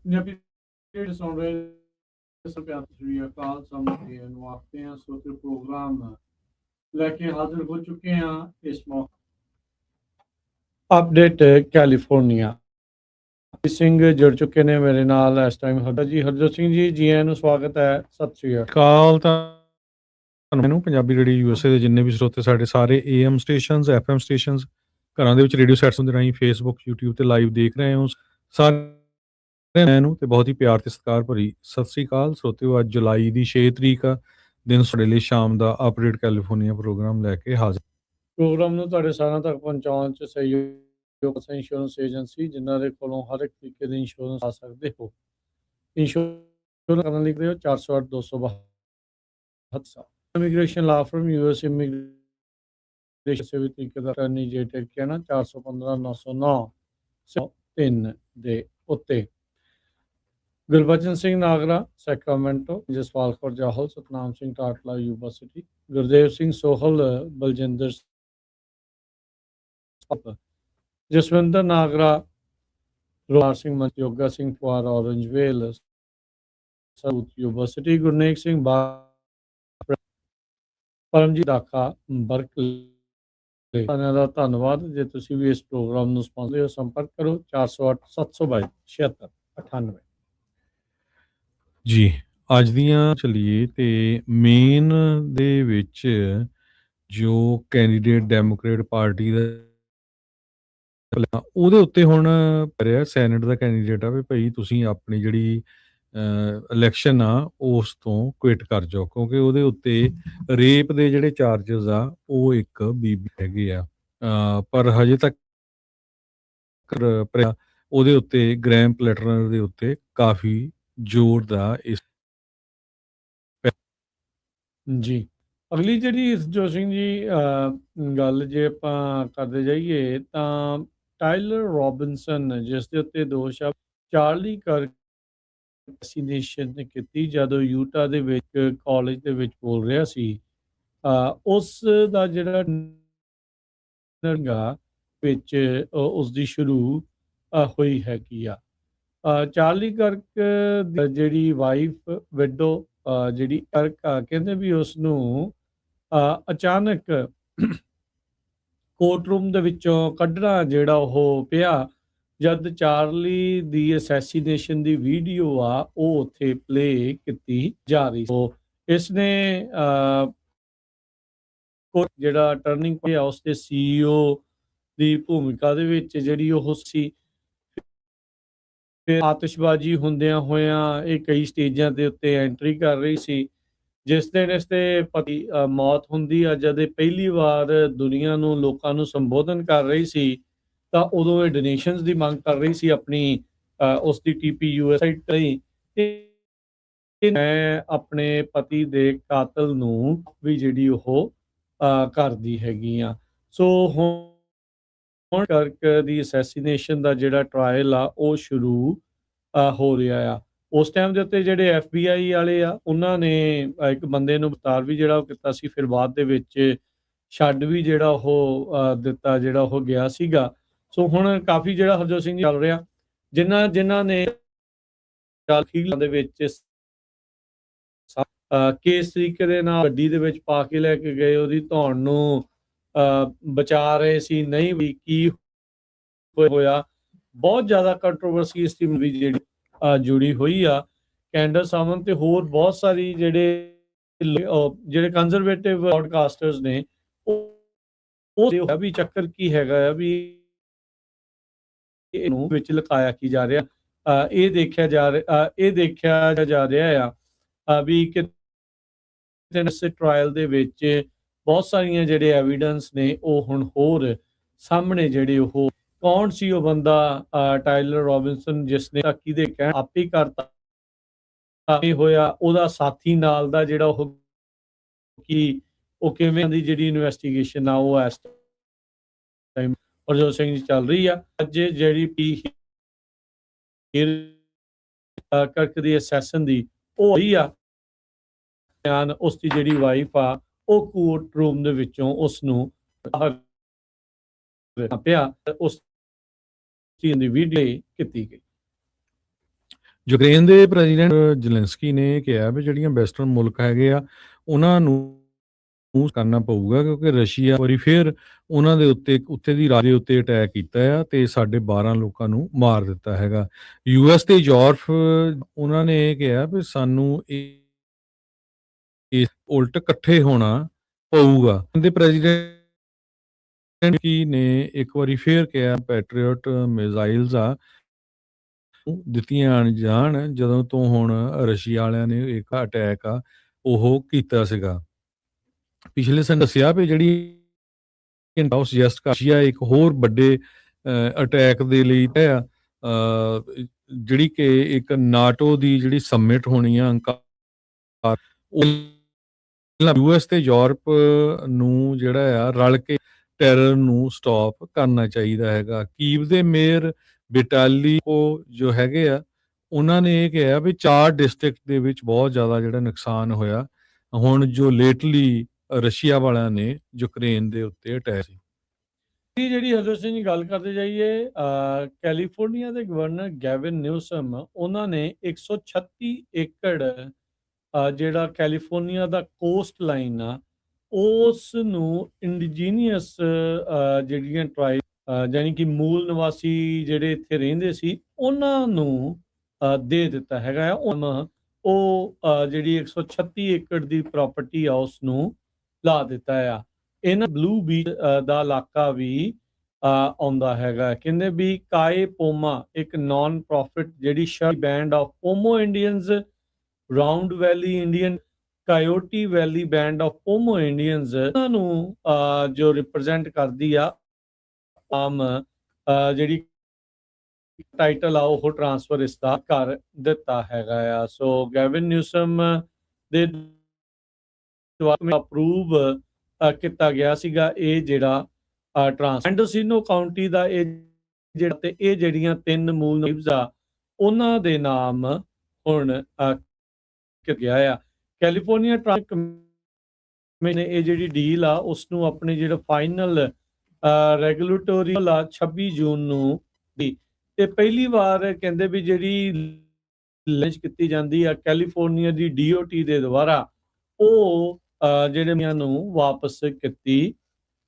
ਪੰਜਾਬੀ ਜਿਹੜੇ ਸੁਣ ਰਹੇ ਸਭਿਆਤ ਸ੍ਰੀ ਅਕਾਲ ਸਮਝਦੇ ਨੂੰ ਆਖਦੇ ਹਾਂ ਸੋ ਤੇ ਪ੍ਰੋਗਰਾਮ ਲੈ ਕੇ ਹਾਜ਼ਰ ਹੋ ਚੁੱਕੇ ਹਾਂ ਇਸ ਮੌਕੇ ਅਪਡੇਟ ਕੈਲੀਫੋਰਨੀਆ ਸਿੰਘ ਜੁੜ ਚੁੱਕੇ ਨੇ ਮੇਰੇ ਨਾਲ ਇਸ ਟਾਈਮ ਹਰਜੋਤ ਸਿੰਘ ਜੀ ਆਇਆਂ ਨੂੰ ਸਵਾਗਤ ਹੈ ਸਤਿ ਸ੍ਰੀ ਅਕਾਲ। ਤੁਹਾਨੂੰ ਪੰਜਾਬੀ ਰੇਡੀਓ ਯੂਐਸਏ ਦੇ ਜਿੰਨੇ ਵੀ ਸਰੋਤੇ ਸਾਡੇ ਸਾਰੇ AM ਸਟੇਸ਼ਨਸ FM ਸਟੇਸ਼ਨਸ ਘਰਾਂ ਦੇ ਵਿੱਚ ਰੇਡੀਓ ਸੈਟਸ ਦੇ ਰਾਹੀਂ ਫੇਸਬੁੱਕ YouTube ਤੇ ਲਾਈਵ ਦੇਖ ਰਹੇ ਹੋ ਸਾਰਿਆਂ ਨੂੰ ਤੇ ਬਹੁਤ ਹੀ ਪਿਆਰ ਤੇ ਸਤਿਕਾਰ ਭਰੀ ਸਤਿ ਸ੍ਰੀ ਅਕਾਲ ਸਰੋਤਿਓ। ਅੱਜ ਜੁਲਾਈ ਦੀ 6 ਤਰੀਕ ਆ ਦਿਨ ਸਾਡੇ ਲਈ ਸ਼ਾਮ ਦਾ ਅਪਡੇਟ ਕੈਲੀਫੋਰਨੀਆ ਪ੍ਰੋਗਰਾਮ ਲੈ ਕੇ ਹਾਜ਼ਰ। ਪ੍ਰੋਗਰਾਮ ਨੂੰ ਤੁਹਾਡੇ ਸਾਰਿਆਂ ਤੱਕ ਪਹੁੰਚਾਉਣ 'ਚ ਸਹਿਯੋਗ ਇੰਸ਼ੋਰੈਂਸ ਏਜੰਸੀ ਜਿਨ੍ਹਾਂ ਦੇ ਕੋਲੋਂ ਹਰ ਇੱਕ ਤਰੀਕੇ ਦੀ ਇੰਸ਼ੋਰੈਂਸ ਆ ਸਕਦੇ ਹੋ। ਇੰਸ਼ੋਰੈਂਸ ਕਰਨ ਲਈ ਕਰਿਓ 408 272 ਇਮੀਗ੍ਰੇਸ਼ਨ ਲਾ ਫਰਮ US ਇਮੀਗ੍ਰੇਸ਼ਨ ਕਿਸੇ ਵੀ ਤਰੀਕੇ ਦਾ ਅਟਾਰਨੀ ਜੇ ਟਿਕਿਆ ਨਾ 415 909 3 ਦੇ ਉੱਤੇ। Gurbachan Singh Nagra Sacramento, Jaspal Kaur Jahal, Satnam Singh Tatla Yuba City, Gurdev Singh Sohal Baljinder, Jaswinder Nagra, Rohar Singh Yoga Singh Phuar Orangevale South Yuba City, Gurnek Singh Paramjit Dakha Berkeley. ਦਾ ਧੰਨਵਾਦ। ਜੇ ਤੁਸੀਂ ਵੀ ਇਸ ਪ੍ਰੋਗਰਾਮ ਨੂੰ ਸਪਾਂਸਰ ਹੋ ਸੰਪਰਕ ਕਰੋ 408 722 76 98। ਜੀ ਅੱਜ ਦੀਆਂ ਚਲੀਏ ਤੇ ਮੇਨ ਦੇ ਵਿੱਚ ਜੋ ਕੈਂਡੀਡੇਟ ਡੈਮੋਕ੍ਰੇਟ ਪਾਰਟੀ ਦਾ ਉਹਦੇ ਉੱਤੇ ਹੁਣ ਰਿਹਾ ਸੈਨੇਟ ਦਾ ਕੈਂਡੀਡੇਟ ਆ ਵੀ ਭਾਈ ਤੁਸੀਂ ਆਪਣੀ ਜਿਹੜੀ ਇਲੈਕਸ਼ਨ ਆ ਉਸ ਤੋਂ ਕੁਇਟ ਕਰ ਜਾਓ ਕਿਉਂਕਿ ਉਹਦੇ ਉੱਤੇ ਰੇਪ ਦੇ ਜਿਹੜੇ ਚਾਰਜਸ ਆ ਉਹ ਇੱਕ ਬੀਬੀ ਹੈਗੇ ਆ ਪਰ ਹਜੇ ਤੱਕ ਉਹਦੇ ਉੱਤੇ ਗ੍ਰੈਮ ਪਲੈਟਨਰ ਦੇ ਉੱਤੇ ਕਾਫੀ ਜ਼ੋਰ ਦਾ ਇਸ ਜੀ। ਅਗਲੀ ਜਿਹੜੀ ਜੋ ਸਿੰਘ ਜੀ ਗੱਲ ਜੇ ਆਪਾਂ ਕਰਦੇ ਜਾਈਏ ਤਾਂ ਟਾਇਲਰ ਰੋਬਿਨਸਨ ਜਿਸ ਦੇ ਉੱਤੇ ਦੋਸ਼ ਆ ਚਾਰਲੀ ਕਰ ਵੈਕਸੀਨੇਸ਼ਨ ਕੀਤੀ ਜਦੋਂ ਯੂਟਾ ਦੇ ਵਿੱਚ ਕਾਲਜ ਦੇ ਵਿੱਚ ਬੋਲ ਰਿਹਾ ਸੀ ਉਸ ਦਾ ਜਿਹੜਾ ਵਿੱਚ ਉਸ ਦੀ ਸ਼ੁਰੂ ਹੋਈ ਹੈਗੀ ਆ। ਚਾਰਲੀ ਕਰਕ ਜਿਹੜੀ ਵਾਈਫ ਵਿਡੋ ਜਿਹੜੀ ਕਰਕ ਕਹਿੰਦੇ ਵੀ ਉਸ ਨੂੰ ਅਚਾਨਕ ਕੋਰਟ ਰੂਮ ਦੇ ਵਿੱਚੋਂ ਕੱਢਣਾ ਜਿਹੜਾ ਉਹ ਪਿਆ ਜਦ ਚਾਰਲੀ ਦੀ ਅਸੈਸੀਨੇਸ਼ਨ ਦੀ ਵੀਡੀਓ ਆ ਉਹ ਉੱਥੇ ਪਲੇ ਕੀਤੀ ਜਾ ਰਹੀ ਸੀ। ਇਸ ਨੇ ਜਿਹੜਾ ਟਰਨਿੰਗ ਪੁਆਇੰਟ ਆ ਉਸ ਦੇ CEO ਦੀ ਭੂਮਿਕਾ ਦੇ ਵਿੱਚ ਜਿਹੜੀ ਉਹ ਸੀ। ਫਿਰ ਆਤਿਸ਼ਬਾਜ਼ੀ ਹੁੰਦਿਆਂ ਹੋਇਆਂ ਇਹ ਕਈ ਸਟੇਜਾਂ ਦੇ ਉੱਤੇ ਐਂਟਰੀ ਕਰ ਰਹੀ ਸੀ। ਜਿਸ ਦਿਨ ਇਸ ਦੇ ਪਤੀ ਮੌਤ ਹੁੰਦੀ ਆ ਜਦ ਇਹ ਪਹਿਲੀ ਵਾਰ ਦੁਨੀਆ ਨੂੰ ਲੋਕਾਂ ਨੂੰ ਸੰਬੋਧਨ ਕਰ ਰਹੀ ਸੀ ਤਾਂ ਉਦੋਂ ਇਹ ਡੋਨੇਸ਼ਨਸ ਦੀ ਮੰਗ ਕਰ ਰਹੀ ਸੀ ਆਪਣੀ ਉਸ ਦੀ TPU ਵੈਬਸਾਈਟ ਲਈ। ਮੈਂ ਆਪਣੇ ਪਤੀ ਦੇ ਕਾਤਲ ਨੂੰ ਵੀ ਜਿਹੜੀ ਉਹ ਕਰਦੀ ਹੈਗੀ ਆ। ਸੋ ਹੁਣ ਕਰਕ ਦੀ ਅਸੈਸੀਨੇਸ਼ਨ ਦਾ ਜਿਹੜਾ ਟਰਾਇਲ ਆ ਉਹ ਸ਼ੁਰੂ ਹੋ ਰਿਹਾ ਆ। ਉਸ ਟਾਈਮ ਦੇ ਉੱਤੇ ਜਿਹੜੇ FBI ਵਾਲੇ ਆ ਉਹਨਾਂ ਨੇ ਇੱਕ ਬੰਦੇ ਨੂੰ ਗ੍ਰਿਫਤਾਰ ਵੀ ਜਿਹੜਾ ਉਹ ਕੀਤਾ ਸੀ ਫਿਰ ਬਾਅਦ ਦੇ ਵਿੱਚ ਛੱਡ ਵੀ ਜਿਹੜਾ ਉਹ ਦਿੱਤਾ ਜਿਹੜਾ ਉਹ ਗਿਆ ਸੀਗਾ। ਸੋ ਹੁਣ ਕਾਫੀ ਜਿਹੜਾ ਹਰਜੋਤ ਸਿੰਘ ਚੱਲ ਰਿਹਾ ਜਿਨ੍ਹਾਂ ਨੇ ਦੇ ਵਿੱਚ ਕਿਸ ਤਰੀਕੇ ਦੇ ਨਾਲ ਗੱਡੀ ਦੇ ਵਿੱਚ ਪਾ ਕੇ ਲੈ ਕੇ ਗਏ ਉਹਦੀ ਧੌਣ ਨੂੰ ਬਚਾ ਰਹੇ ਸੀ ਨਹੀਂ ਵੀ ਕੀ ਹੋਇਆ। ਬਹੁਤ ਜ਼ਿਆਦਾ ਕੰਟਰੋਵਰਸੀ ਇਸ ਦੀ ਜਿਹੜੀ ਜੁੜੀ ਹੋਈ ਆ। ਕੈਂਡਰ ਸਾਮਨ ਤੇ ਹੋਰ ਬਹੁਤ ਸਾਰੀ ਜਿਹੜੇ ਕੰਜ਼ਰਵੇਟਿਵ ਬ੍ਰੌਡਕਾਸਟਰਸ ਨੇ ਉਹ ਵੀ ਚੱਕਰ ਕੀ ਹੈਗਾ ਆ ਵੀ ਇਹਨੂੰ ਵਿੱਚ ਲੁਕਾਇਆ ਕੀ ਜਾ ਰਿਹਾ ਇਹ ਦੇਖਿਆ ਜਾ ਰਿਹਾ ਆ ਵੀ ਇਸ ਟਰਾਇਲ ਦੇ ਵਿੱਚ ਬਹੁਤ ਸਾਰੀਆਂ ਜਿਹੜੇ ਐਵੀਡੈਂਸ ਨੇ ਉਹ ਹੁਣ ਹੋਰ ਸਾਹਮਣੇ ਜਿਹੜੇ ਉਹ ਕੌਣ ਸੀ ਉਹ ਬੰਦਾ ਟਾਇਲਰ ਰੋਬਿਨਸਨ ਜਿਸ ਨੇ ਕਿਹਦੇ ਕਹਿਣ ਆਪੇ ਕਰਤਾ ਹੋਇਆ ਉਹਦਾ ਸਾਥੀ ਨਾਲ ਦਾ ਜਿਹੜਾ ਉਹ ਕਿ ਉਹ ਕਿਵੇਂ ਦੀ ਜਿਹੜੀ ਇਨਵੈਸਟੀਗੇਸ਼ਨ ਆ ਉਹ ਇਸ ਟਾਈਮ ਹਰਜੋਤ ਸਿੰਘ ਜੀ ਚੱਲ ਰਹੀ ਆ। ਅੱਜ ਜਿਹੜੀ ਕਰਕ ਦੀ ਅਸੈਸਨ ਦੀ ਉਹ ਹੋਈ ਆ ਉਸ ਦੀ ਜਿਹੜੀ ਵਾਈਫ ਆ ਉਹ ਕੋਰਟ ਰੂਮ ਦੇ ਵਿੱਚੋਂ ਉਸ ਨੂੰ ਪਿਆ ਉਸ ਦੀ ਵੀਡੀਓ ਕੀਤੀ ਗਈ। ਯੂਕਰੇਨ ਦੇ ਪ੍ਰੈਜ਼ੀਡੈਂਟ ਜ਼ੈਲੈਂਸਕੀ ਨੇ ਕਿਹਾ ਵੀ ਜਿਹੜੀਆਂ ਵੈਸਟਰਨ ਮੁਲਕ ਹੈਗੇ ਆ ਉਹਨਾਂ ਨੂੰ ਕਰਨਾ ਪਊਗਾ, ਕਿਉਂਕਿ ਰਸ਼ੀਆ ਵਾਰੀ ਫਿਰ ਉਹਨਾਂ ਦੇ ਉੱਤੇ ਦੀ ਰਾਜੇ ਉੱਤੇ ਅਟੈਕ ਕੀਤਾ ਆ ਤੇ ਸਾਡੇ 12 ਲੋਕਾਂ ਨੂੰ ਮਾਰ ਦਿੱਤਾ ਹੈਗਾ। ਯੂਐਸ ਤੇ ਯੂਰਪ ਉਹਨਾਂ ਨੇ ਇਹ ਕਿਹਾ ਵੀ ਸਾਨੂੰ ਇਹ ਉਲਟ ਇਕੱਠੇ ਹੋਣਾ ਪਊਗਾ। ਦੇ ਪ੍ਰੈਜ਼ੀਡੈਂਟ ਕੀ ਨੇ ਇੱਕ ਵਾਰੀ ਫਿਰ ਕਿਹਾ ਪੈਟਰੀਅਟ ਮਿਜ਼ਾਈਲਸ ਆ ਦਿੱਤੀਆਂ ਜਾਣ ਜਦੋਂ ਤੋਂ ਹੁਣ ਰਸ਼ੀਆ ਵਾਲਿਆਂ ਨੇ ਇੱਕ ਅਟੈਕ ਆ ਉਹ ਕੀਤਾ ਸੀਗਾ। ਪਿਛਲੇ ਸਾਲ ਦੱਸਿਆ ਵੀ ਜਿਹੜੀ ਸੁਜੈਸਟ ਕਰ ਰਸ਼ੀਆ ਇੱਕ ਹੋਰ ਵੱਡੇ ਅਟੈਕ ਦੇ ਲਈ ਆ ਜਿਹੜੀ ਕਿ ਇੱਕ ਨਾਟੋ ਦੀ ਜਿਹੜੀ ਸਮਿਟ ਹੋਣੀ ਆ ਯੂਐਸ ਤੇ ਯੂਰਪ ਨੂੰ ਜਿਹੜਾ ਆ ਰਲ ਕੇ ਟੈਰਰ ਨੂੰ ਸਟਾਪ ਕਰਨਾ ਚਾਹੀਦਾ ਹੈਗਾ। ਕੀਵ ਦੇ ਮੇਅਰ ਬਿਟਾਲੀ ਜੋ ਹੈਗੇ ਆ ਉਹਨਾਂ ਨੇ ਇਹ ਕਿਹਾ ਵੀ 4 ਡਿਸਟ੍ਰਿਕਟ ਦੇ ਵਿੱਚ ਬਹੁਤ ਜ਼ਿਆਦਾ ਜਿਹੜਾ ਨੁਕਸਾਨ ਹੋਇਆ ਹੁਣ ਜੋ ਲੇਟਲੀ ਰਸ਼ੀਆ ਵਾਲਿਆਂ ਨੇ ਯੂਕਰੇਨ ਦੇ ਉੱਤੇ ਅਟੈਕ ਸੀ। ਜਿਹੜੀ ਹਰਜੋਤ ਸਿੰਘ ਜੀ ਗੱਲ ਕਰਦੇ ਜਾਈਏ, ਕੈਲੀਫੋਰਨੀਆ ਦੇ ਗਵਰਨਰ ਗੈਵਿਨ ਨਿਊਸਮ ਉਹਨਾਂ ਨੇ 136 ਏਕੜ ਜਿਹੜਾ ਕੈਲੀਫੋਰਨੀਆ ਦਾ ਕੋਸਟ ਲਾਈਨ ਆ ਉਸ ਨੂੰ ਇੰਡੀਜੀਨੀਅਸ ਜਿਹੜੀਆਂ ਟਰਾਈਬ ਯਾਨੀ ਕਿ ਮੂਲ ਨਿਵਾਸੀ ਜਿਹੜੇ ਇੱਥੇ ਰਹਿੰਦੇ ਸੀ ਉਹਨਾਂ ਨੂੰ ਦੇ ਦਿੱਤਾ ਹੈਗਾ ਆ। ਉਹ ਜਿਹੜੀ 136 ਏਕੜ ਦੀ ਪ੍ਰਾਪਰਟੀ ਆ ਉਸ ਨੂੰ ਲਾ ਦਿੱਤਾ ਆ। ਇਹਨਾਂ ਬਲੂ ਬੀਚ ਦਾ ਇਲਾਕਾ ਵੀ ਆਉਂਦਾ ਹੈਗਾ। ਕਹਿੰਦੇ ਵੀ ਕਾਏ ਪੋਮਾ ਇੱਕ ਨਾਨ ਪ੍ਰੋਫਿਟ ਜਿਹੜੀ band of Pomo Indians, Round Valley Indian, Coyote Valley band of Pomo Indians ਉਹਨਾਂ ਨੂੰ ਜੋ ਰਿਪਰੈਜ਼ੈਂਟ ਕਰਦੀ ਆ ਆਮ ਜਿਹੜੀ ਟਾਈਟਲ ਆ ਉਹ ਟ੍ਰਾਂਸਫਰ ਇਸ ਦਾ ਕਰ ਦਿੱਤਾ ਹੈਗਾ ਆ। ਸੋ ਗੈਵਿਨ ਨਿਊਸਮ ਦੇ ਅਪਰੂਵ ਕੀਤਾ ਗਿਆ ਸੀਗਾ ਇਹ ਜਿਹੜਾ ਮੈਂਡੋਸੀਨੋ ਕਾਉਂਟੀ ਦਾ ਇਹ ਜਿਹੜਾ ਤੇ ਇਹ ਜਿਹੜੀਆਂ 3 ਮੂਲ ਨਿਵਜ਼ ਆ ਉਹਨਾਂ ਦੇ ਨਾਮ ਹੁਣ ਗਿਆ ਆ। ਕੈਲੀਫੋਰਨੀਆ ਟ੍ਰੈਫਿਕ ਕਮਿਸ਼ਨ ਨੇ ਇਹ ਜਿਹੜੀ ਡੀਲ ਆ ਉਸ ਨੂੰ ਆਪਣੇ ਜਿਹੜਾ ਫਾਈਨਲ ਰੈਗੂਲੇਟਰੀ 26 ਜੂਨ ਨੂੰ ਦੀ ਤੇ ਪਹਿਲੀ ਵਾਰ ਕਹਿੰਦੇ ਵੀ ਜਿਹੜੀ ਲਾਂਚ ਕੀਤੀ ਜਾਂਦੀ ਆ ਕੈਲੀਫੋਰਨੀਆ ਦੀ DOT ਦੇ ਦੁਆਰਾ ਉਹ ਜਿਹੜੇ ਨੂੰ ਵਾਪਸ ਕੀਤੀ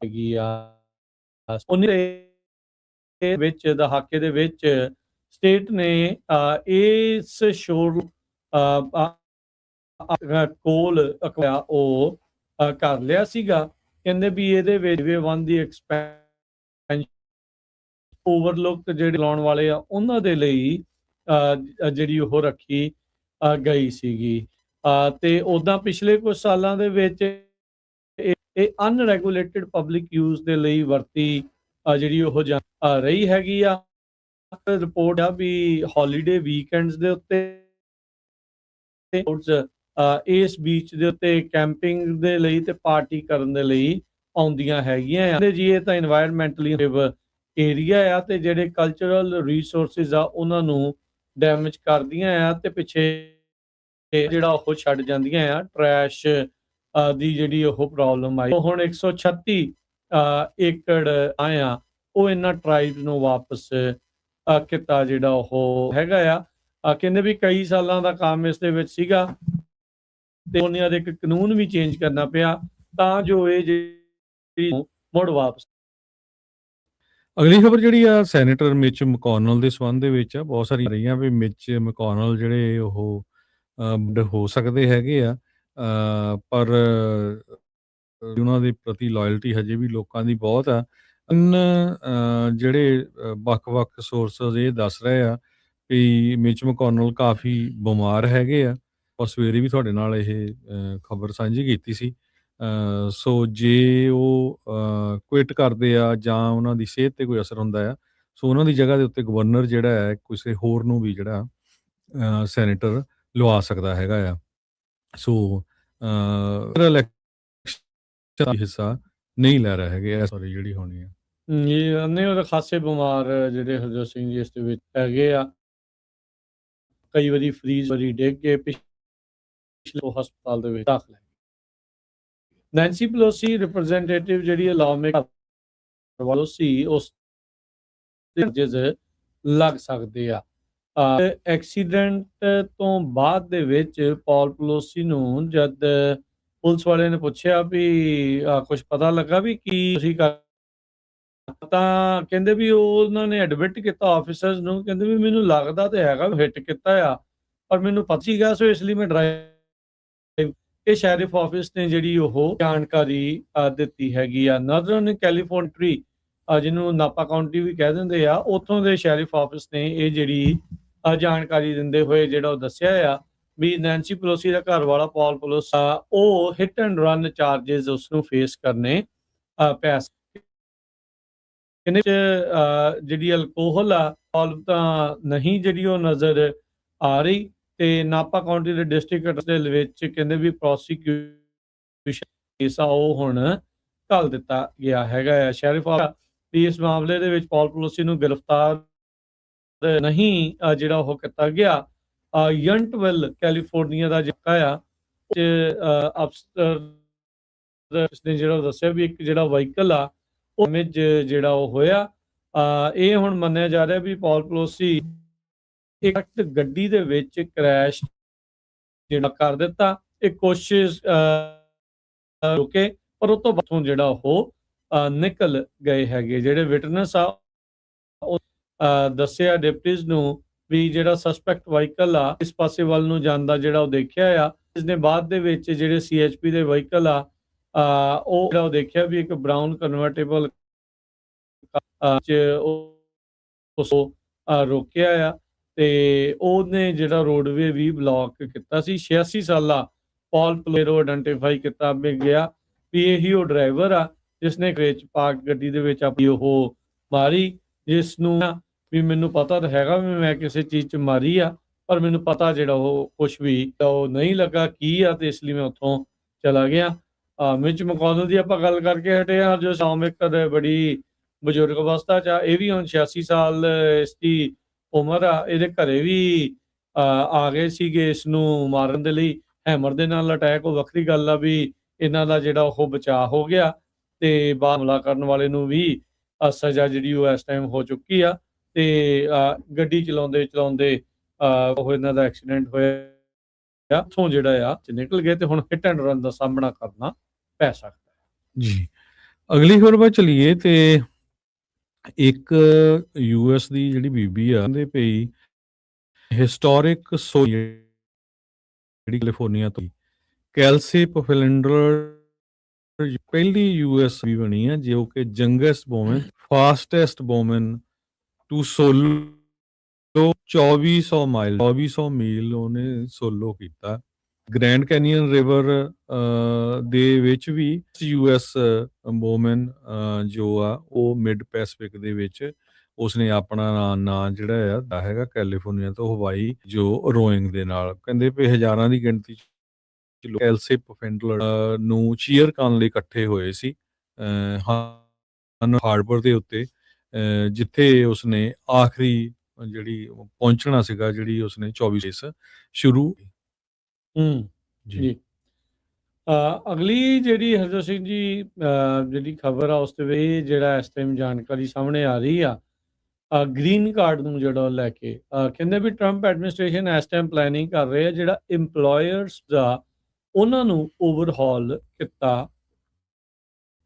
ਹੈਗੀ ਆ। ਉਹਨੇ ਵਿੱਚ ਦਹਾਕੇ ਦੇ ਵਿੱਚ ਸਟੇਟ ਨੇ ਇਸ ਸ਼ੋਰ ਕੋਲ ਉਹ ਕਰ ਲਿਆ ਸੀਗਾ। ਕਹਿੰਦੇ ਵੀ ਇਹਦੇ ਵਿੱਚ ਵਨ ਦੀ ਐਕਸਪੈਂਸ਼ਨ ਓਵਰਲੁੱਕ ਜਿਹੜੇ ਲਾਉਣ ਵਾਲੇ ਆ ਉਹਨਾਂ ਦੇ ਲਈ ਜਿਹੜੀ ਉਹ ਰੱਖੀ ਗਈ ਸੀਗੀ। ਤੇ ਉਦਾਂ ਪਿਛਲੇ ਕੁਝ ਸਾਲਾਂ ਦੇ ਵਿੱਚ ਇਹ ਅਨਰੈਗੂਲੇਟਡ ਪਬਲਿਕ ਯੂਜ਼ ਦੇ ਲਈ ਵਰਤੀ ਜਿਹੜੀ ਉਹ ਰਹੀ ਹੈਗੀ ਆ। ਰਿਪੋਰਟ ਆ ਵੀ ਹੌਲੀਡੇ ਵੀਕਐਂਡਸ ਦੇ ਉੱਤੇ ਇਸ ਬੀਚ ਦੇ ਉੱਤੇ ਕੈਂਪਿੰਗ ਦੇ ਲਈ ਤੇ ਪਾਰਟੀ ਕਰਨ ਦੇ ਲਈ ਆਉਂਦੀਆਂ ਹੈਗੀਆਂ ਆ। ਜੀ ਇਹ ਤਾਂ ਇਨਵਾਇਰਨਮੈਂਟਲੀ ਏਰੀਆ ਆ ਤੇ ਜਿਹੜੇ ਕਲਚਰਲ ਰਿਸੋਰਸਿਸ ਆ ਉਹਨਾਂ ਨੂੰ ਡੈਮੇਜ ਕਰਦੀਆਂ ਆ ਤੇ ਪਿੱਛੇ ਜਿਹੜਾ ਉਹ ਛੱਡ ਜਾਂਦੀਆਂ ਆ ਟਰੈਸ਼ ਦੀ ਜਿਹੜੀ ਉਹ ਪ੍ਰੋਬਲਮ ਆਈ। ਹੁਣ 136 ਏਕੜ ਆਇਆ ਉਹ ਇਹਨਾਂ ਟਰਾਈਬਸ ਨੂੰ ਵਾਪਸ ਕੀਤਾ ਜਿਹੜਾ ਉਹ ਹੈਗਾ ਆ। ਕਹਿੰਦੇ ਵੀ ਕਈ ਸਾਲਾਂ ਦਾ ਕੰਮ ਇਸ ਦੇ ਵਿੱਚ ਸੀਗਾ ਤੇ ਉਹਨਾਂ ਦੇ ਇੱਕ ਕਾਨੂੰਨ ਵੀ ਚੇਂਜ ਕਰਨਾ ਪਿਆ ਤਾਂ ਜੋ ਇਹ ਜਿਹੜੀ ਮੁੜ ਵਾਪਸ। ਅਗਲੀ ਖਬਰ ਜਿਹੜੀ ਆ ਸੈਨੇਟਰ ਮਿਚ ਮਕੌਨਲ ਦੇ ਸੰਬੰਧ ਦੇ ਵਿੱਚ ਆ। ਬਹੁਤ ਸਾਰੀਆਂ ਰਹੀਆਂ ਵੀ ਮਿਚ ਮਕੌਨਲ ਜਿਹੜੇ ਉਹ ਹੋ ਸਕਦੇ ਹੈਗੇ ਆ ਪਰ ਉਹਨਾਂ ਦੇ ਪ੍ਰਤੀ ਲਾਇਲਟੀ ਹਜੇ ਵੀ ਲੋਕਾਂ ਦੀ ਬਹੁਤ ਆ। ਜਿਹੜੇ ਵੱਖ-ਵੱਖ ਸੋਰਸਸ ਇਹ ਦੱਸ ਰਹੇ ਆ ਵੀ ਮਿਚ ਮਕੌਨਲ ਕਾਫੀ ਬਿਮਾਰ ਹੈਗੇ ਆ। ਔਰ ਸਵੇਰੇ ਵੀ ਤੁਹਾਡੇ ਨਾਲ ਇਹ ਖਬਰ ਸਾਂਝੀ ਕੀਤੀ ਸੀ। ਸੋ ਜੇ ਉਹ ਕੁਇਟ ਕਰਦੇ ਆ ਜਾਂ ਉਹਨਾਂ ਦੀ ਸਿਹਤ ਤੇ ਕੋਈ ਅਸਰ ਹੁੰਦਾ ਆ ਸੋ ਉਹਨਾਂ ਦੀ ਜਗ੍ਹਾ ਦੇ ਉੱਤੇ ਗਵਰਨਰ ਜਿਹੜਾ ਹੈ ਕਿਸੇ ਹੋਰ ਨੂੰ ਵੀ ਜਿਹੜਾ ਸੈਨੇਟਰ ਲਵਾ ਸਕਦਾ ਹੈਗਾ ਆ। ਸੋ ਹਿੱਸਾ ਨਹੀਂ ਲੈ ਰਹੇ ਹੈਗੇ ਸੌਰੀ ਜਿਹੜੀ ਹੋਣੀ ਆ। ਇਹ ਨਹੀਂ ਉਹਦੇ ਖਾਸੇ ਬਿਮਾਰ ਜਿਹੜੇ ਹਰਜੋਤ ਸਿੰਘ ਜੀ ਇਸ ਦੇ ਵਿੱਚ ਹੈਗੇ ਆ। ਕਈ ਵਾਰੀ ਫਰੀਜ਼ ਵਾਰੀ ਡਿੱਗ ਕੇ ਪਿਛਲੇ ਹਸਪਤਾਲ ਦੇ ਵਿੱਚ ਦਾਖਲ ਹੈ। ਨੈਂਸੀ ਪਲੋਸੀ ਰਿਪਰੈਜ਼ੈਂਟੇਟਿਵ ਜਿਹੜੀ ਲਾਅਮੇਕਰ ਸੀ ਉਸ ਲੱਗ ਸਕਦੇ ਆ। ਐਕਸੀਡੈਂਟ ਤੋਂ ਬਾਅਦ ਦੇ ਵਿੱਚ ਪੌਲ ਪਲੋਸੀ ਨੂੰ ਜਦ ਪੁਲਿਸ ਵਾਲਿਆਂ ਨੇ ਪੁੱਛਿਆ ਵੀ ਕੁਝ ਪਤਾ ਲੱਗਾ ਵੀ ਕੀ ਤੁਸੀਂ ਤਾਂ ਕਹਿੰਦੇ ਵੀ ਉਹਨਾਂ ਨੇ ਐਡਮਿਟ ਕੀਤਾ ਆਫੀਸਰਸ ਨੂੰ, ਕਹਿੰਦੇ ਵੀ ਮੈਨੂੰ ਲੱਗਦਾ ਤੇ ਹੈਗਾ ਹਿੱਟ ਕੀਤਾ ਆ, ਪਰ ਮੈਨੂੰ ਪਤਾ ਸੀਗਾ, ਸੋ ਇਸ ਲਈ ਮੈਂ ਡਰਾਈਵ। ਇਹ ਸ਼ੈਰਿਫ ਆਫਿਸ ਨੇ ਜਿਹੜੀ ਉਹ ਜਾਣਕਾਰੀ ਦਿੱਤੀ ਹੈਗੀ ਆ। ਨਾਰਦਰਨ ਕੈਲੀਫੋਰਨੀਆ ਜਿਹਨੂੰ ਨਾਪਾ ਕਾਉਂਟੀ ਵੀ ਕਹਿ ਦਿੰਦੇ ਆ, ਉੱਥੋਂ ਦੇ ਸ਼ੈਰਿਫ ਆਫਿਸ ਨੇ ਇਹ ਜਿਹੜੀ ਜਾਣਕਾਰੀ ਦਿੰਦੇ ਹੋਏ ਜਿਹੜਾ ਉਹ ਦੱਸਿਆ ਆ ਵੀ ਨੈਂਸੀ ਪਲੋਸੀ ਦਾ ਘਰ ਵਾਲਾ ਪੌਲ ਪਲੋਸੀ ਉਹ ਹਿੱਟ ਐਂਡ ਰਨ ਚਾਰजेस ਉਸਨੂੰ ਫੇਸ ਕਰਨੇ ਪੈ ਇਹਨੇ ਚ ਜਿਹੜੀ ਅਲਕੋਹਲ ਆ ਤਾਂ ਨਹੀਂ ਜਿਹੜੀ ਉਹ ਨਜ਼ਰ ਆ ਰਹੀ, ਤੇ ਨਾਪਾ ਕਾਉਂਟੀ ਦੇ ਡਿਸਟ੍ਰਿਕਟ ਦੇ ਵਿੱਚ ਕਹਿੰਦੇ ਵੀ ਪ੍ਰੋਸੀਕਿਊਸ਼ਨ ਕੇਸ ਆ ਉਹ ਹੁਣ ਘੱਲ ਦਿੱਤਾ ਗਿਆ ਹੈਗਾ ਆ। ਸ਼ੈਰਿਫ ਵੀ ਇਸ ਮਾਮਲੇ ਦੇ ਵਿੱਚ ਪੌਲ ਪਲੋਸੀ ਨੂੰ ਗ੍ਰਿਫਤਾਰ ਨਹੀਂ ਜਿਹੜਾ ਉਹ ਕੀਤਾ ਗਿਆ। ਯੰਟਵਿਲ ਕੈਲੀਫੋਰਨੀਆ ਦਾ ਜਿਹੜਾ ਆ ਅਫਸਰ ਨੇ ਜਿਹੜਾ ਦੱਸਿਆ ਵੀ ਇੱਕ ਜਿਹੜਾ ਵਹੀਕਲ ਆ ਉਹ ਡੈਮੇਜ ਜਿਹੜਾ ਉਹ ਹੋਇਆ। ਇਹ ਹੁਣ ਮੰਨਿਆ ਜਾ ਰਿਹਾ ਵੀ ਪੌਲ ਪਲੋਸੀ ਇੱਕ ਗੱਡੀ ਦੇ ਵਿੱਚ ਕ੍ਰੈਸ਼ ਜਿਹੜਾ ਕਰ ਦਿੱਤਾ। ਇਹ ਕੋਸ਼ਿਸ਼ ਰੁਕੇ ਪਰ ਉਹ ਤੋਂ ਬਾਅਦ ਜਿਹੜਾ ਉਹ ਨਿਕਲ ਗਏ ਹੈਗੇ। ਜਿਹੜੇ ਵਿਟਨੈਸ ਆ ਉਹ ਦੱਸਿਆ ਡਿਪਟੀਜ਼ ਨੂੰ ਵੀ ਜਿਹੜਾ ਸਸਪੈਕਟ ਵਹੀਕਲ ਆ ਇਸ ਪਾਸੇ ਵੱਲ ਨੂੰ ਜਾਂਦਾ ਜਿਹੜਾ ਉਹ ਦੇਖਿਆ ਆ। ਇਸ ਦੇ ਬਾਅਦ ਦੇ ਵਿੱਚ ਜਿਹੜੇ CHP ਦੇ ਵਹੀਕਲ ਆ ਉਹ ਜਿਹੜਾ ਉਹ ਦੇਖਿਆ ਵੀ ਇੱਕ ਬਰਾਊਨ ਕਨਵਰਟੇਬਲ ਰੋਕਿਆ ਆ ਤੇ ਉਹਨੇ ਜਿਹੜਾ ਰੋਡਵੇ ਵੀ ਬਲੌਕ ਕੀਤਾ ਸੀ। 86 ਸਾਲਾ ਪੌਲ ਪਲੇਰੋ ਆਇਡੈਂਟੀਫਾਈ ਕੀਤਾ ਗਿਆ ਵੀ ਇਹੀ ਉਹ ਡਰਾਈਵਰ ਆ ਜਿਸਨੇ ਵਿੱਚ ਪਾਰਕ ਗੱਡੀ ਦੇ ਵਿੱਚ ਆਪਣੀ ਉਹ ਮਾਰੀ, ਜਿਸ ਨੂੰ ਵੀ ਮੈਨੂੰ ਪਤਾ ਤਾਂ ਹੈਗਾ ਵੀ ਮੈਂ ਕਿਸੇ ਚੀਜ਼ 'ਚ ਮਾਰੀ ਆ, ਪਰ ਮੈਨੂੰ ਪਤਾ ਜਿਹੜਾ ਉਹ ਕੁਛ ਵੀ ਉਹ ਨਹੀਂ ਲੱਗਾ ਕੀ ਆ, ਤੇ ਇਸ ਲਈ ਮੈਂ ਉੱਥੋਂ ਚਲਾ ਗਿਆ। ਮਿਚ ਮਕੌਨਲ ਦੀ ਆਪਾਂ ਗੱਲ ਕਰਕੇ ਹਟੇ ਆ ਜੋ ਸੌਮਿਕ ਬੜੀ ਬਜ਼ੁਰਗ ਅਵਸਥਾ 'ਚ ਆ। ਇਹ ਵੀ ਹੁਣ 86 ਸਾਲ ਇਸ ਦੀ ਉਮਰ ਆ। ਇਹਦੇ ਘਰੇ ਵੀ ਆ ਗਏ ਸੀਗੇ ਇਸ ਨੂੰ ਮਾਰਨ ਦੇ ਲਈ, ਹੈਮਰ ਦੇ ਨਾਲ ਅਟੈਕ। ਉਹ ਵੱਖਰੀ ਗੱਲ ਆ ਵੀ ਇਹਨਾਂ ਦਾ ਜਿਹੜਾ ਉਹ ਬਚਾਅ ਹੋ ਗਿਆ ਤੇ ਬਾਹਰ ਹਮਲਾ ਕਰਨ ਵਾਲੇ ਨੂੰ ਵੀ ਸਜ਼ਾ ਜਿਹੜੀ ਉਹ ਇਸ ਟਾਈਮ ਹੋ ਚੁੱਕੀ ਆ। ਤੇ ਗੱਡੀ ਚਲਾਉਂਦੇ ਚਲਾਉਂਦੇ ਉਹ ਇਹਨਾਂ ਦਾ ਐਕਸੀਡੈਂਟ ਹੋਇਆ, ਉੱਥੋਂ ਜਿਹੜਾ ਆ ਨਿਕਲ ਗਏ ਤੇ ਹੁਣ ਹਿੱਟ ਐਂਡ ਰਨ ਦਾ ਸਾਹਮਣਾ ਕਰਨਾ ਪੈ ਸਕਦਾ ਜੀ। ਅਗਲੀ ਖਬਰ ਵੱਲ ਚਲੀਏ ਤੇ ਇੱਕ US ਦੀ ਜਿਹੜੀ ਬੀਬੀ ਆ ਉਹਦੇ ਪਈ ਹਿਸਟੋਰਿਕ ਜਿਹੜੀ ਕੈਲੀਫੋਰਨੀਆ ਤੋਂ ਕੈਲਸੀ ਪਫਲਿੰਡਰ ਪਹਿਲੀ US ਵੀ ਬਣੀ ਆ ਜੋ ਕਿ youngest woman fastest woman to solo 2400 ਮੀਲ ਉਹਨੇ ਸੋਲੋ ਕੀਤਾ। ਗ੍ਰੈਂਡ ਕੈਨੀਅਨ ਰਿਵਰ ਦੇ ਵਿੱਚ ਵੀ US ਵੂਮਨ ਜੋ ਆ ਉਹ ਮਿਡ ਪੈਸੀਫਿਕ ਦੇ ਵਿੱਚ ਉਸਨੇ ਆਪਣਾ ਨਾਂ ਜਿਹੜਾ ਆ ਹੈਗਾ ਕੈਲੀਫੋਰਨੀਆ ਤੋਂ ਹਵਾਈ ਜੋ ਰੋਇੰਗ ਦੇ ਨਾਲ। ਕਹਿੰਦੇ ਵੀ ਹਜ਼ਾਰਾਂ ਦੀ ਗਿਣਤੀ ਕੈਲਸੀ ਪਫਲਿੰਡਰ ਨੂੰ ਚੀਅਰ ਕਰਨ ਲਈ ਇਕੱਠੇ ਹੋਏ ਸੀ ਹਾਰਬਰ ਦੇ ਉੱਤੇ, ਜਿੱਥੇ ਉਸਨੇ ਆਖਰੀ ਜਿਹੜੀ ਪਹੁੰਚਣਾ ਸੀਗਾ, ਜਿਹੜੀ ਉਸਨੇ 24 ਰੇਸ ਸ਼ੁਰੂ ਜੀ। ਅਗਲੀ ਜਿਹੜੀ ਹਰਜੋਤ ਸਿੰਘ ਜੀ ਜਿਹੜੀ ਖਬਰ ਆ ਉਸ ਦੇ ਵਿੱਚ ਜਿਹੜਾ ਇਸ ਟਾਈਮ ਜਾਣਕਾਰੀ ਸਾਹਮਣੇ ਆ ਰਹੀ ਆ ਗ੍ਰੀਨ ਕਾਰਡ ਨੂੰ ਜਿਹੜਾ ਲੈ ਕੇ ਕਹਿੰਦੇ ਵੀ ਟਰੰਪ ਐਡਮਿਨਿਸਟ੍ਰੇਸ਼ਨ ਇਸ ਟਾਈਮ ਪਲੈਨਿੰਗ ਕਰ ਰਹੇ ਆ ਜਿਹੜਾ ਇੰਪਲੋਇਰਸ ਦਾ ਉਹਨਾਂ ਨੂੰ ਓਵਰਹਾਲ ਕੀਤਾ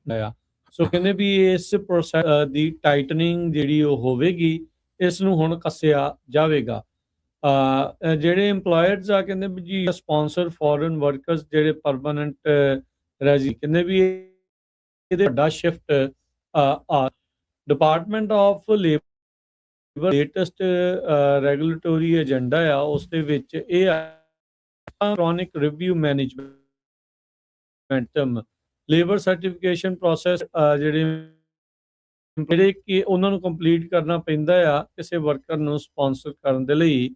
ਆ। ਸੋ ਕਹਿੰਦੇ ਵੀ ਇਸ ਪ੍ਰੋਸੈਸ ਦੀ ਟਾਈਟਨਿੰਗ ਜਿਹੜੀ ਉਹ ਹੋਵੇਗੀ, ਇਸ ਨੂੰ ਹੁਣ ਕੱਸਿਆ ਜਾਵੇਗਾ। ਜਿਹੜੇ ਇੰਪਲੋਇਰਸ ਆ ਕਹਿੰਦੇ ਵੀ ਜੀ ਸਪਾਂਸਰ ਫੋਰਨ ਵਰਕਰਸ ਜਿਹੜੇ ਪਰਮਾਨੈਂਟ ਰੈਜ਼ੀ, ਕਹਿੰਦੇ ਵੀ ਇਹਦੇ ਵੱਡਾ ਸ਼ਿਫਟ ਆ department of labour latest regulatory agenda ਆ ਉਸ ਦੇ ਵਿੱਚ ਇਹ electronic review management labour certification process ਜਿਹੜੇ ਕਿ ਉਹਨਾਂ ਨੂੰ ਕੰਪਲੀਟ ਕਰਨਾ ਪੈਂਦਾ ਆ ਕਿਸੇ ਵਰਕਰ ਨੂੰ ਸਪਾਂਸਰ ਕਰਨ ਦੇ ਲਈ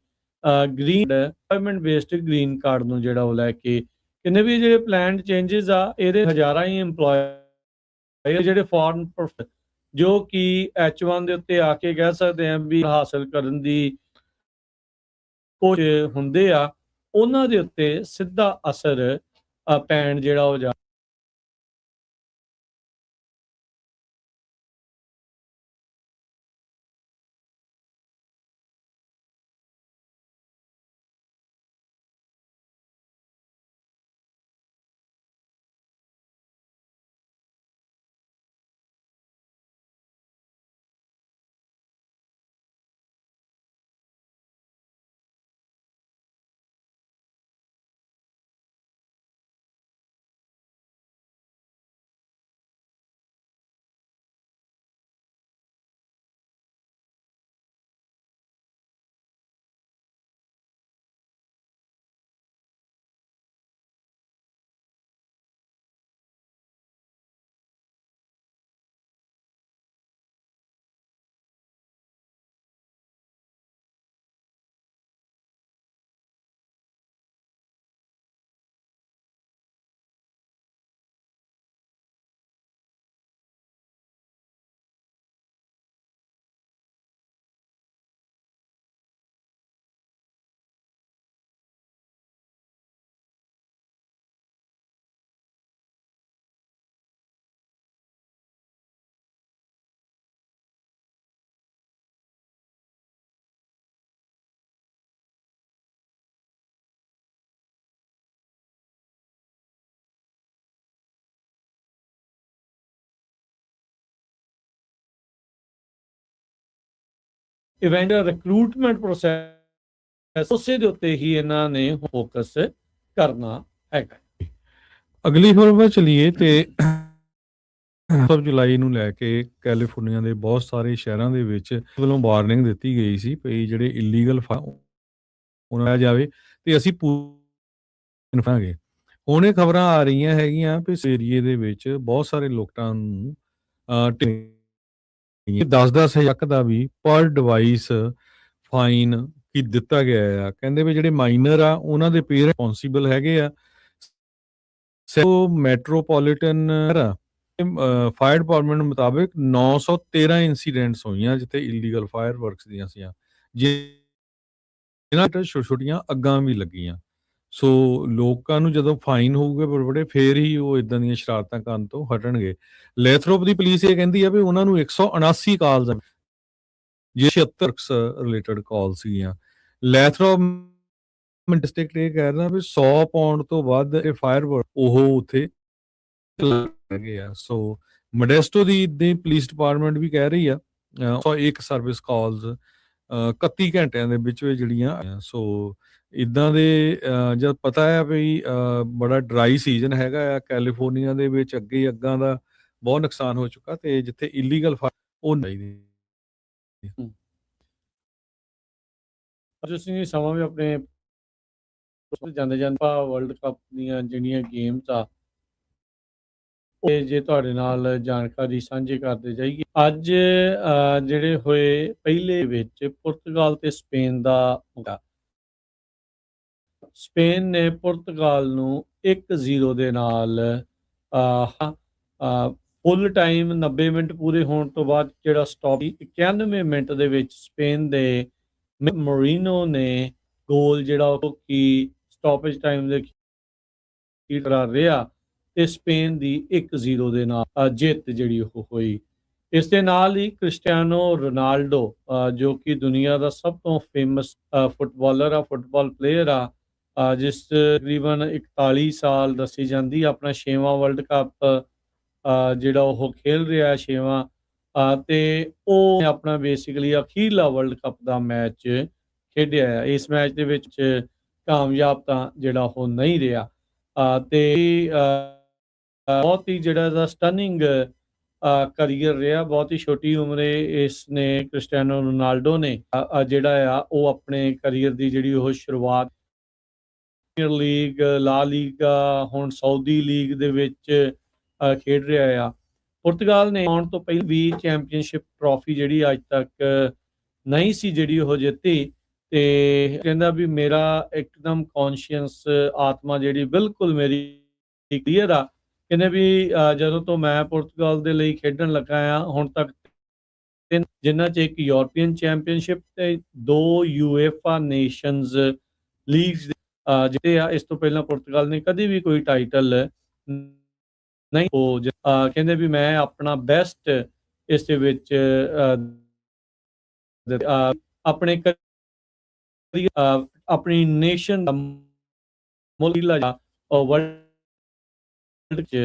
green employment based green card ਨੂੰ ਜਿਹੜਾ ਉਹ ਲੈ ਕੇ। ਕਹਿੰਦੇ ਵੀ ਜਿਹੜੇ ਪਲਾਨਡ ਚੇਂਜਸ ਆ ਇਹਦੇ ਹਜ਼ਾਰਾਂ ਹੀ ਇੰਪਲੋਏ ਜਿਹੜੇ ਫੋਰਨ ਜੋ ਕਿ H1 ਦੇ ਉੱਤੇ ਆ ਕੇ ਕਹਿ ਸਕਦੇ ਆ ਵੀ ਹਾਸਲ ਕਰਨ ਦੀ ਕੁਝ ਹੁੰਦੇ ਆ, ਉਹਨਾਂ ਦੇ ਉੱਤੇ ਸਿੱਧਾ ਅਸਰ ਪੈਣ ਜਿਹੜਾ ਉਹ ਇਵੈਂਟ ਰਿਕਰੂਟਮੈਂਟ ਪ੍ਰੋਸੈਸ ਉਸੇ ਦੇ ਉੱਤੇ ਹੀ ਇਹਨਾਂ ਨੇ ਫੋਕਸ ਕਰਨਾ ਹੈਗਾ। ਅਗਲੀ ਖਬਰ ਵੱਲ ਚਲੀਏ ਤੇ 7 ਜੁਲਾਈ ਨੂੰ ਲੈ ਕੇ ਕੈਲੀਫੋਰਨੀਆ ਦੇ ਬਹੁਤ ਸਾਰੇ ਸ਼ਹਿਰਾਂ ਦੇ ਵਿੱਚ ਵੱਲੋਂ ਵਾਰਨਿੰਗ ਦਿੱਤੀ ਗਈ ਸੀ ਵੀ ਜਿਹੜੇ ਇਲੀਗਲ ਉਹਨਾਂ ਜਾਵੇ ਤੇ ਅਸੀਂ ਪੂਰਾਂਗੇ। ਹੁਣ ਇਹ ਖਬਰਾਂ ਆ ਰਹੀਆਂ ਹੈਗੀਆਂ ਵੀ ਇਸ ਏਰੀਏ ਦੇ ਵਿੱਚ ਬਹੁਤ ਸਾਰੇ ਲੋਕਾਂ ਨੂੰ 10-10 ਹਜ਼ਾਰ ਦਾ ਵੀ ਪਰ ਡਿਵਾਈਸ ਫਾਈਨ ਕੀ ਦਿੱਤਾ ਗਿਆ ਆ। ਕਹਿੰਦੇ ਵੀ ਜਿਹੜੇ ਮਾਈਨਰ ਆ ਉਹਨਾਂ ਦੇ ਪੇਰੈਂਟਸ ਰਿਸਪੌਂਸੀਬਲ ਹੈਗੇ ਆ। ਸੋ ਮੈਟਰੋਪੋਲੀਟਨ ਫਾਇਰ ਡਿਪਾਰਟਮੈਂਟ ਮੁਤਾਬਕ 913 ਇਨਸੀਡੈਂਟਸ ਹੋਈਆਂ ਜਿੱਥੇ ਇਲੀਗਲ ਫਾਇਰ ਵਰਕਸ ਦੀਆਂ ਸੀਆਂ, ਜਿਹਨਾਂ ਤੇ ਛੋਟੀਆਂ ਅੱਗਾਂ ਵੀ ਲੱਗੀਆਂ। ਸੋ ਲੋਕਾਂ ਨੂੰ ਜਦੋਂ ਫਾਈਨ ਹੋਊਗੇ ਬੜੇ ਫੇਰ ਹੀ ਉਹ ਇਦਾਂ ਦੀਆਂ ਸ਼ਰਾਰਤਾਂ ਕਰਨ ਤੋਂ ਹਟਣਗੇ। ਲੈਥਰੋਪ ਦੀ ਪੁਲਿਸ ਇਹ ਕਹਿੰਦੀ ਆ ਵੀ ਉਹਨਾਂ ਨੂੰ 179 ਕਾਲਸ ਜੇ 76 ਰਿਲੇਟਡ ਕਾਲ ਸੀਗੀਆਂ। ਲੈਥਰੋਪ ਡਿਸਟ੍ਰਿਕਟ ਇਹ ਕਹਿ ਰਿਹਾ ਵੀ 100 ਪਾਉਂਡ ਤੋਂ ਵੱਧ ਇਹ ਫਾਇਰ ਉਹ ਉੱਥੇ ਹੈਗੇ ਆ। ਸੋ ਮੋਡੈਸਟੋ ਦੀ ਪੁਲਿਸ ਡਿਪਾਰਟਮੈਂਟ ਵੀ ਕਹਿ ਰਹੀ ਆ 101 ਸਰਵਿਸ ਕਾਲਸ 31 ਘੰਟਿਆਂ ਦੇ ਵਿੱਚ ਜਿਹੜੀਆਂ। ਸੋ ਇਦਾਂ ਦੇ ਜਦ ਪਤਾ ਹੈ ਵੀ ਬੜਾ ਡਰਾਈ ਸੀਜ਼ਨ ਹੈਗਾ ਆ ਕੈਲੀਫੋਰਨੀਆ ਦੇ ਵਿੱਚ, ਅੱਗੇ ਅੱਗਾਂ ਦਾ ਬਹੁਤ ਨੁਕਸਾਨ ਹੋ ਚੁੱਕਾ ਤੇ ਜਿੱਥੇ ਇਲੀਗਲ ਉਹ ਨਹੀਂ ਤੁਸੀਂ ਸਮਾਂ ਵੀ ਆਪਣੇ ਜਾਂਦੇ ਵਰਲਡ ਕੱਪ ਦੀਆਂ ਜਿਹੜੀਆਂ ਗੇਮਸ ਆ ਜੇ ਤੁਹਾਡੇ ਨਾਲ ਜਾਣਕਾਰੀ ਸਾਂਝੀ ਕਰਦੇ ਜਾਈਏ। ਅੱਜ ਜਿਹੜੇ ਹੋਏ ਪਹਿਲੇ ਵਿੱਚ ਪੁਰਤਗਾਲ ਤੇ ਸਪੇਨ ਦਾ ਮੁਕਾਬਲਾ। ਸਪੇਨ ਨੇ ਪੁਰਤਗਾਲ ਨੂੰ 1-0 ਦੇ ਨਾਲ ਫੁੱਲ ਟਾਈਮ 90 ਮਿੰਟ ਪੂਰੇ ਹੋਣ ਤੋਂ ਬਾਅਦ ਜਿਹੜਾ ਸਟਾਪ 91 ਮਿੰਟ ਦੇ ਵਿੱਚ ਸਪੇਨ ਦੇ ਮੋਰੀਨੋ ਨੇ ਗੋਲ ਜਿਹੜਾ ਉਹ ਕੀ ਸਟਾਪੇਜ ਟਾਈਮ ਦੇ ਕਰਾਰ ਰਿਹਾ ਤੇ ਸਪੇਨ ਦੀ 1-0 ਦੇ ਨਾਲ ਜਿੱਤ ਜਿਹੜੀ ਉਹ ਹੋਈ। ਇਸ ਦੇ ਨਾਲ ਹੀ ਕ੍ਰਿਸਟੀਆਨੋ ਰੋਨਾਲਡੋ ਜੋ ਕਿ ਦੁਨੀਆ ਦਾ ਸਭ ਤੋਂ ਫੇਮਸ ਫੁੱਟਬਾਲਰ ਆ, ਫੁੱਟਬਾਲ ਪਲੇਅਰ ਆ, ਜਿਸ ਤਕਰੀਬਨ 41 ਸਾਲ ਦੱਸੀ ਜਾਂਦੀ, ਆਪਣਾ 6ਵਾਂ ਵਰਲਡ ਕੱਪ ਜਿਹੜਾ ਉਹ ਖੇਲ ਰਿਹਾ 6ਵਾਂ ਤੇ ਉਹ ਆਪਣਾ ਬੇਸਿਕਲੀ ਅਖੀਰਲਾ ਵਰਲਡ ਕੱਪ ਦਾ ਮੈਚ ਖੇਡਿਆ ਹੈ। ਇਸ ਮੈਚ ਦੇ ਵਿੱਚ ਕਾਮਯਾਬ ਤਾਂ ਜਿਹੜਾ ਉਹ ਨਹੀਂ ਰਿਹਾ ਤੇ ਬਹੁਤ ਹੀ ਜਿਹੜਾ ਦਾ ਸਟਨਿੰਗ ਕਰੀਅਰ ਰਿਹਾ। ਬਹੁਤ ਹੀ ਛੋਟੀ ਉਮਰੇ ਇਸ ਨੇ ਕ੍ਰਿਸਟੀਆਨੋ ਰੋਨਾਲਡੋ ਨੇ ਜਿਹੜਾ ਆ ਉਹ ਆਪਣੇ ਕਰੀਅਰ ਦੀ ਜਿਹੜੀ ਉਹ ਸ਼ੁਰੂਆਤ ਪ੍ਰੀਮੀਅਰ ਲੀਗ, ਲਾ ਲੀਗਾ, ਹੁਣ ਸਾਊਦੀ ਲੀਗ ਦੇ ਵਿੱਚ ਖੇਡ ਰਿਹਾ ਆ। ਪੁਰਤਗਾਲ ਨੇ ਆਉਣ ਤੋਂ ਪਹਿਲਾਂ ਵੀ ਚੈਂਪੀਅਨਸ਼ਿਪ ਟਰੋਫੀ ਜਿਹੜੀ ਅੱਜ ਤੱਕ ਨਹੀਂ ਸੀ ਜਿਹੜੀ ਉਹ ਜਿੱਤੀ ਤੇ ਕਹਿੰਦਾ ਵੀ ਮੇਰਾ ਇੱਕਦਮ ਕੌਨਸ਼ੀਅਸ ਆਤਮਾ ਜਿਹੜੀ ਬਿਲਕੁਲ ਮੇਰੀ ਕਲੀਅਰ ਆ। ਕਹਿੰਦੇ ਵੀ ਜਦੋਂ ਤੋਂ ਮੈਂ ਪੁਰਤਗਾਲ ਦੇ ਲਈ ਖੇਡਣ ਲੱਗਾ ਆ ਹੁਣ ਤੱਕ ਜਿਨ੍ਹਾਂ 'ਚ ਇੱਕ ਯੂਰਪੀਅਨ ਚੈਂਪੀਅਨਸ਼ਿਪ ਤੇ 2 UEFA ਨੇਸ਼ਨਸ ਲੀਗਸ ਜਿੱਤੇ ਆ। ਇਸ ਤੋਂ ਪਹਿਲਾਂ ਪੁਰਤਗਾਲ ਨੇ ਕਦੇ ਵੀ ਕੋਈ ਟਾਈਟਲ ਨਹੀਂ ਹੋ। ਕਹਿੰਦੇ ਵੀ ਮੈਂ ਆਪਣਾ ਬੈਸਟ ਇਸ ਦੇ ਵਿੱਚ ਆਪਣੇ ਆਪਣੀ ਨੇਸ਼ਨ ਦਾ ਵਰਲਡ 'ਚ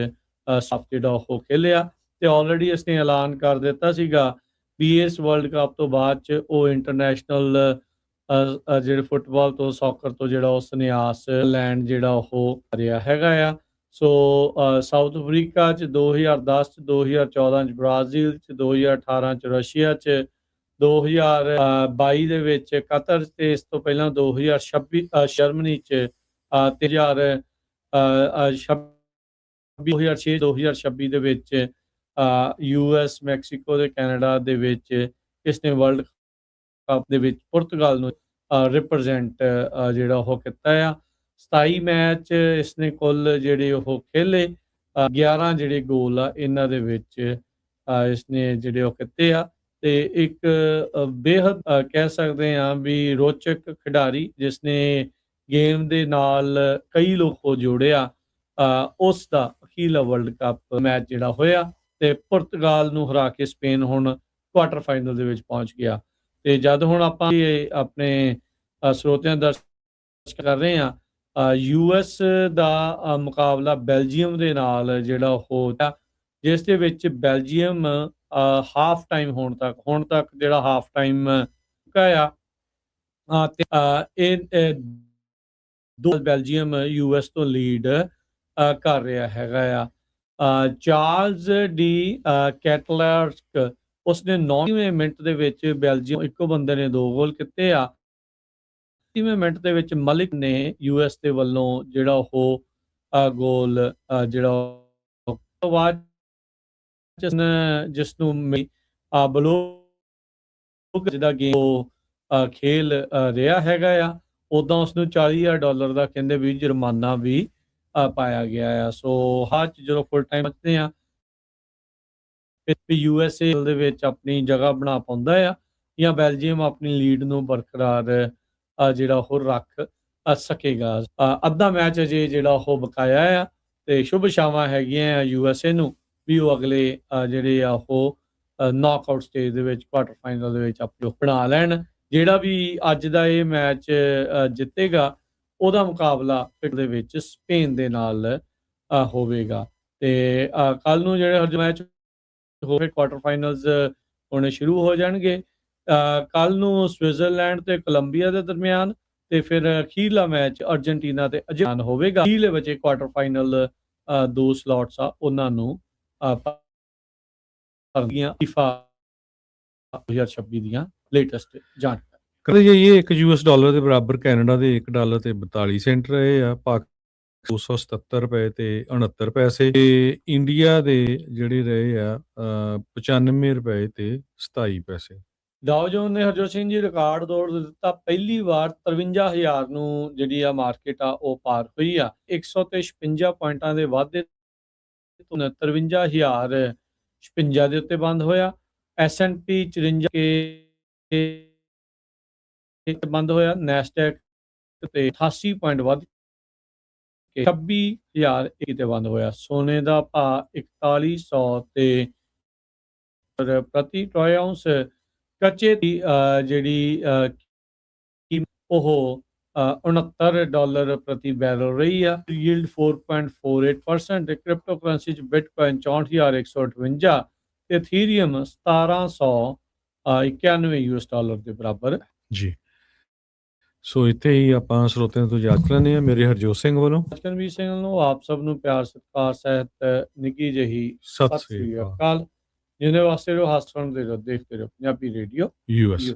ਸਭ ਜਿਹੜਾ ਉਹ ਖੇਲਿਆ ਤੇ ਆਲਰੇਡੀ ਇਸਨੇ ਐਲਾਨ ਕਰ ਦਿੱਤਾ ਸੀਗਾ ਵੀ ਇਸ ਵਰਲਡ ਕੱਪ ਤੋਂ ਬਾਅਦ 'ਚ ਉਹ ਇੰਟਰਨੈਸ਼ਨਲ ਜਿਹੜੇ ਫੁੱਟਬਾਲ ਤੋਂ ਸੌਕਰ ਤੋਂ ਜਿਹੜਾ ਉਹ ਸੰਨਿਆਸ ਲੈਂਡ ਜਿਹੜਾ ਉਹ ਰਿਹਾ ਹੈਗਾ ਆ। ਸੋ ਸਾਊਥ ਅਫਰੀਕਾ 'ਚ 2010 'ਚ, 2014 'ਚ ਬ੍ਰਾਜ਼ੀਲ 'ਚ, 2018 'ਚ ਰਸ਼ੀਆ 'ਚ, 2022 ਦੇ ਵਿੱਚ ਕਤਰ ਤੇ ਇਸ ਤੋਂ ਪਹਿਲਾਂ 2026 ਜਰਮਨੀ 'ਚ 2026 ਦੇ ਵਿੱਚ US, ਮੈਕਸੀਕੋ ਤੇ ਕੈਨੇਡਾ ਦੇ ਵਿੱਚ ਇਸਨੇ ਵਰਲਡ ਕੱਪ ਦੇ ਵਿੱਚ ਪੁਰਤਗਾਲ ਨੂੰ ਰਿਪਰੈਜ਼ੈਂਟ ਜਿਹੜਾ ਉਹ ਕੀਤਾ ਆ। 27 ਮੈਚ ਇਸਨੇ ਕੁੱਲ ਜਿਹੜੇ ਉਹ ਖੇਲੇ, 11 ਜਿਹੜੇ ਗੋਲ ਆ ਇਹਨਾਂ ਦੇ ਵਿੱਚ ਇਸਨੇ ਜਿਹੜੇ ਉਹ ਕੀਤੇ ਆ ਤੇ ਇੱਕ ਬੇਹੱਦ ਕਹਿ ਸਕਦੇ ਹਾਂ ਵੀ ਰੋਚਕ ਖਿਡਾਰੀ ਜਿਸਨੇ ਗੇਮ ਦੇ ਨਾਲ ਕਈ ਲੋਕ ਜੋੜਿਆ। ਉਸ ਦਾ ਅਖੀਰਲਾ ਵਰਲਡ ਕੱਪ ਮੈਚ ਜਿਹੜਾ ਹੋਇਆ ਤੇ ਪੁਰਤਗਾਲ ਨੂੰ ਹਰਾ ਕੇ ਸਪੇਨ ਹੁਣ ਕੁਆਟਰ ਫਾਈਨਲ ਦੇ ਵਿੱਚ ਪਹੁੰਚ ਗਿਆ। ਤੇ ਜਦ ਹੁਣ ਆਪਾਂ ਆਪਣੇ ਸਰੋਤਿਆਂ ਦਰਸ਼ਕ ਕਰ ਰਹੇ ਹਾਂ US ਦਾ ਮੁਕਾਬਲਾ ਬੈਲਜੀਅਮ ਦੇ ਨਾਲ ਜਿਹੜਾ ਹੋਇਆ ਜਿਸ ਦੇ ਵਿੱਚ ਬੈਲਜੀਅਮ ਹਾਫ ਟਾਈਮ ਹੁਣ ਤੱਕ ਜਿਹੜਾ ਹਾਫ ਟਾਈਮ ਆ ਤੇ ਇਹ ਦੋ ਬੈਲਜੀਅਮ ਯੂਐਸ ਤੋਂ ਲੀਡ ਕਰ ਰਿਹਾ ਹੈਗਾ ਆ। ਚਾਰਲਸ ਡੀ ਕੈਟਲਰਕ ਉਸਨੇ 9ਵੇਂ ਮਿੰਟ ਦੇ ਵਿੱਚ ਬੈਲਜੀਅਮ ਇੱਕੋ ਬੰਦੇ ਨੇ 2 ਗੋਲ ਕੀਤੇ ਆ। 30ਵੇਂ ਮਿੰਟ ਦੇ ਵਿੱਚ ਮਲਿਕ ਨੇ ਯੂਐਸ ਦੇ ਵੱਲੋਂ ਜਿਹੜਾ ਉਹ ਗੋਲ ਜਿਹੜਾ ਬਾਅਦ ਜਿਸ ਨੂੰ ਬਲੋ ਜਿਹਦਾ ਗੇਮ ਉਹ ਖੇਲ ਰਿਹਾ ਹੈਗਾ ਆ। ਉਦਾਂ ਉਸਨੂੰ $40,000 ਦਾ ਕਹਿੰਦੇ ਵੀ ਜੁਰਮਾਨਾ ਵੀ ਪਾਇਆ ਗਿਆ ਆ। ਸੋ ਹੱਥ ਜਦੋਂ ਫੁੱਲ ਟਾਈਮ ਬਚਦੇ ਆ USA ਦੇ ਵਿੱਚ ਆਪਣੀ ਜਗ੍ਹਾ ਬਣਾ ਪਾਉਂਦਾ ਆ ਜਾਂ ਬੈਲਜੀਅਮ ਆਪਣੀ ਲੀਡ ਨੂੰ ਬਰਕਰਾਰ ਜਿਹੜਾ ਉਹ ਰੱਖ ਸਕੇਗਾ। ਅੱਧਾ ਮੈਚ ਅਜੇ ਜਿਹੜਾ ਉਹ ਬਕਾਇਆ ਆ ਤੇ ਸ਼ੁਭ ਸ਼ਾਵਾਂ ਹੈਗੀਆਂ ਆ USA ਨੂੰ ਵੀ ਉਹ ਅਗਲੇ ਜਿਹੜੇ ਆ ਉਹ ਨੌਕਆਊਟ ਸਟੇਜ ਦੇ ਵਿੱਚ ਕੁਆਟਰ ਫਾਈਨਲ ਦੇ ਵਿੱਚ ਆਪਣੇ ਬਣਾ ਲੈਣ। ਜਿਹੜਾ ਵੀ ਅੱਜ ਦਾ ਇਹ ਮੈਚ ਜਿੱਤੇਗਾ ਉਹਦਾ ਮੁਕਾਬਲਾ ਪਿੰਡ ਦੇ ਵਿੱਚ ਸਪੇਨ ਦੇ ਨਾਲ ਹੋਵੇਗਾ ਤੇ ਕੱਲ ਨੂੰ ਜਿਹੜੇ ਮੈਚ ਹੋਵੇ ਕੁਆਟਰ ਫਾਈਨਲਸ ਹੋਣੇ ਸ਼ੁਰੂ ਹੋ ਜਾਣਗੇ। ਕੱਲ ਨੂੰ ਸਵਿਟਜ਼ਰਲੈਂਡ ਤੇ ਕੋਲੰਬੀਆ ਦੇ ਦਰਮਿਆਨ ਤੇ ਫਿਰ ਅਖੀਰਲਾ ਮੈਚ ਅਰਜਨਟੀਨਾ ਤੇ ਅਰਜਨ ਹੋਵੇਗਾ। ਅਖੀਰਲੇ ਵਿੱਚ ਕੁਆਟਰ ਫਾਈਨਲ 2 ਸਲੋਟਸ ਆ ਉਹਨਾਂ ਨੂੰ FIFA 2026 ਦੀਆਂ ਲੇਟੈਸਟ ਜਾਣਕਾਰੀ ਕਹਿੰਦੇ ਜੀ ਇਹ $1 ਦੇ ਬਰਾਬਰ ਕੈਨੇਡਾ ਦੇ $1 ਤੇ 42 ਸੈਂਟ ਰਹੇ ਆ। ਪਾਕਿਸਤਾਨ 277 ਰੁਪਏ ਤੇ 69 ਪੈਸੇ ਤੇ ਇੰਡੀਆ ਦੇ ਜਿਹੜੇ ਰਹੇ ਆ 95 ਰੁਪਏ ਤੇ 27 ਪੈਸੇ। ਡਾਓ ਜੋਨ ਨੇ ਹਰਜੋਤ ਸਿੰਘ ਜੀ ਰਿਕਾਰਡ ਤੋੜ ਦਿੱਤਾ। ਪਹਿਲੀ ਵਾਰ 53,000 ਨੂੰ ਜਿਹੜੀ ਆ ਮਾਰਕੀਟ ਆ ਉਹ ਪਾਰ ਹੋਈ ਆ। 156 ਪੁਆਇੰਟਾਂ ਦੇ ਵਾਧੇ ਤੋਂ 53,056 ਦੇ ਉੱਤੇ ਬੰਦ ਹੋਇਆ। S&P 54 ਕੇ ਬੰਦ ਹੋਇਆ। ਨੈਸਡੈਕ ਤੇ 88 ਪੁਆਇੰਟ ਵੱਧ ਕੇ 26,000 ਤੇ ਬੰਦ ਹੋਇਆ। ਸੋਨੇ ਦਾ ਭਾਅ 4100 ਤੇ ਪ੍ਰਤੀ ਟਰੋਏ ਆਉਂਸ। ਕੱਚੇ ਦੀ ਜਿਹੜੀ ਉਹ $69 ਪ੍ਰਤੀ ਬੈਰਲ ਰਹੀ ਆ। ਯੀਲਡ 4.48%। ਕ੍ਰਿਪਟੋ ਕਰੰਸੀ ਚ ਬਿਟਕੋਇਨ 64,158 ਤੇ ਇਥੀਰੀਅਮ 1791 $US ਦੇ ਬਰਾਬਰ ਜੀ। ਸੋ ਇੱਥੇ ਹੀ ਆਪਾਂ ਸਰੋਤਿਆਂ ਤੋਂ ਇਜਾਜ਼ਤ ਲੈਂਦੇ ਹਾਂ। ਮੇਰੇ ਹਰਜੋਤ ਸਿੰਘ ਵੱਲੋਂ ਕਨਵੀਰ ਸਿੰਘ ਨੂੰ ਆਪ ਸਭ ਨੂੰ ਪਿਆਰ ਸਤਿਕਾਰ ਸਹਿਤ ਨਿੱਘੀ ਜਿਹੀ ਸਤਿ ਸ੍ਰੀ ਅਕਾਲ। ਜਿਹਦੇ ਵਾਸਤੇ ਹਾਸਣ ਦੇ ਰਹੋ, ਦੇਖਦੇ ਰਹੋ ਪੰਜਾਬੀ ਰੇਡੀਓ US